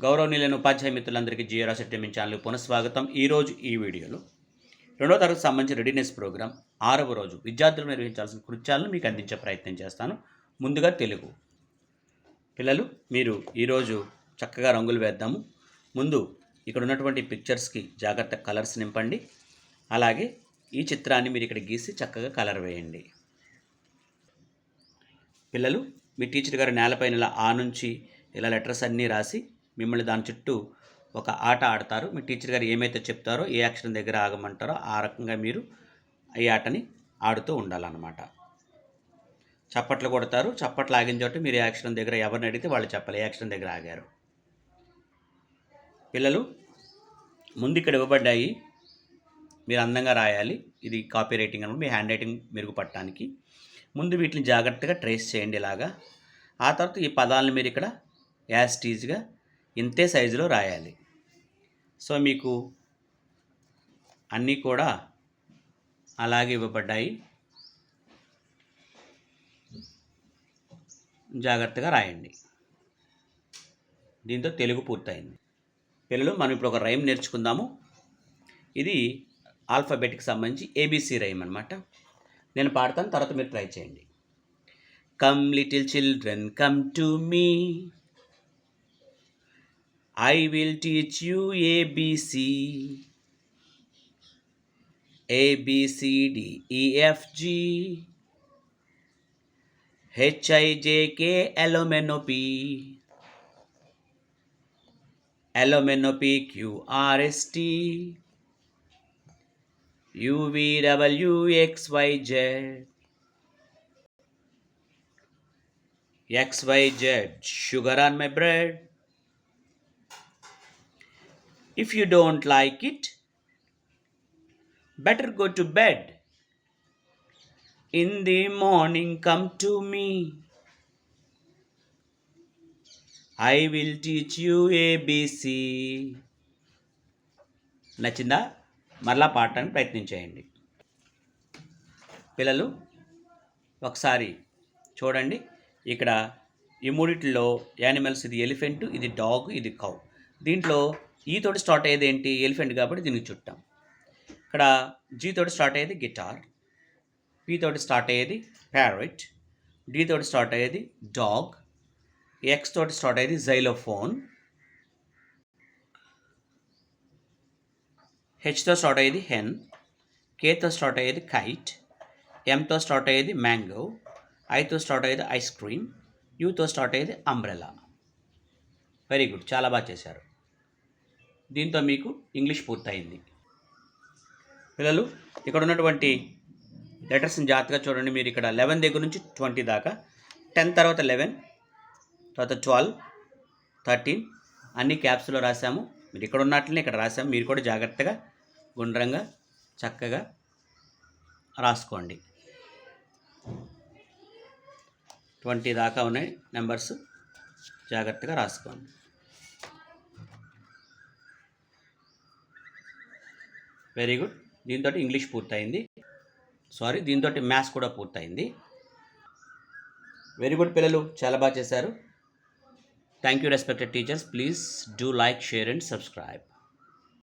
గౌరవనీయులైన ఉపాధ్యాయ మిత్రులందరికీ GR సెట్టెమిన్ channel పునఃస్వాగతం. ఈరోజు ఈ వీడియోలో 2వ తరగతికి సంబంధించిన రెడీనెస్ ప్రోగ్రామ్ 6వ రోజు విద్యార్థులు నిర్వహించాల్సిన కృత్యాలను మీకు అందించే ప్రయత్నం చేస్తాను. ముందుగా తెలుగు. పిల్లలు, మీరు ఈరోజు చక్కగా రంగులు వేద్దాము. ముందు ఇక్కడ ఉన్నటువంటి పిక్చర్స్కి జాగ్రత్త కలర్స్ నింపండి. అలాగే ఈ చిత్రాన్ని మీరు ఇక్కడ గీసి చక్కగా కలర్ వేయండి. పిల్లలు, మీ టీచర్ గారు నేలపైన ఇలా ఆ నుంచి ఇలా లెటర్స్ అన్నీ రాసి మిమ్మల్ని దాని చుట్టూ ఒక ఆట ఆడతారు. మీ టీచర్ గారు ఏమైతే చెప్తారో, ఏ అక్షరం దగ్గర ఆగమంటారో ఆ రకంగా మీరు ఈ ఆటని ఆడుతూ ఉండాలన్నమాట. చప్పట్లు కొడతారు. చప్పట్లు ఆగిన చోట మీరు ఏ అక్షరం దగ్గర ఎవరిని అడిగితే వాళ్ళు చెప్పాలి ఏ అక్షరం దగ్గర ఆగారు. పిల్లలు, ముందు ఇక్కడ ఇవ్వబడ్డాయి, మీరు అందంగా రాయాలి. ఇది కాపీ రైటింగ్ అనమాట. మీ హ్యాండ్ రైటింగ్ మెరుగుపడటానికి ముందు వీటిని జాగ్రత్తగా ట్రేస్ చేయండి ఇలాగా. ఆ తర్వాత ఈ పదాలను మీరు ఇక్కడ యాస్టీజ్గా ఇంతే సైజులో రాయాలి. సో మీకు అన్నీ కూడా అలాగే ఇవ్వబడ్డాయి. జాగ్రత్తగా రాయండి. దీంతో తెలుగు పూర్తయింది. పిల్లలు, మనం ఇప్పుడు ఒక రైమ్ నేర్చుకుందాము. ఇది ఆల్ఫాబెట్కి సంబంధించి ఏబీసీ రైమ్ అనమాట. నేను పాడతాను, తర్వాత మీరు ట్రై చేయండి. Come little children come to me, I will teach you ABC. A, B, C, D, E, F, G, H, I, J, K, L, M, N, O, P, L, M, N, O, P, Q, R, S, T, U, V, W, X, Y, Z, X, Y, Z, sugar on my bread. If you don't like it, better go to bed. In the morning, come to me. I will teach you ABC. నచ్చిందా? మరలా పాడటానికి ప్రయత్నించేయండి. పిల్లలు, ఒకసారి చూడండి. ఇక్కడ ఈ మూడిట్లో animals, ఇది ఎలిఫెంట్, ఇది డాగ్, ఇది కౌ. దీంట్లో ఈ తోటి స్టార్ట్ అయ్యేది ఏంటి? ఎలిఫెంట్ కాబట్టి దీనికి చుట్టాం. ఇక్కడ జీ తోటి స్టార్ట్ అయ్యేది గిటార్, పీ తోటి స్టార్ట్ అయ్యేది ప్యారెట్, డి తోటి స్టార్ట్ అయ్యేది డాగ్, ఎక్స్ తోటి స్టార్ట్ అయ్యేది జైలోఫోన్, హెచ్తో స్టార్ట్ అయ్యేది హెన్, కేతో స్టార్ట్ అయ్యేది కైట్, ఎంతో స్టార్ట్ అయ్యేది మ్యాంగో, ఐతో స్టార్ట్ అయ్యేది ఐస్ క్రీమ్, యూతో స్టార్ట్ అయ్యేది అంబ్రెలా. వెరీ గుడ్, చాలా బాగా చేశారు. దీంతో మీకు ఇంగ్లీష్ పూర్తయింది. పిల్లలు, ఇక్కడ ఉన్నటువంటి లెటర్స్ని జాగ్రత్తగా చూడండి. మీరు ఇక్కడ 11 దగ్గర నుంచి 20 దాకా, 10 తర్వాత 11, తర్వాత 12, 13 అన్ని క్యాప్స్లో రాసాము. మీరు ఇక్కడ ఉన్నట్లనే ఇక్కడ రాసాము. మీరు కూడా జాగ్రత్తగా గుండ్రంగా చక్కగా రాసుకోండి. 20 దాకా ఉన్నాయి నెంబర్స్, జాగ్రత్తగా రాసుకోండి. Very good. దీంతో ఇంగ్లీష్ పూర్తయింది. దీంతో మ్యాథ్స్ కూడా పూర్తయింది. వెరీ గుడ్ పిల్లలు, చాలా బాగా చేశారు. Thank you respected teachers. Please do like, share and subscribe.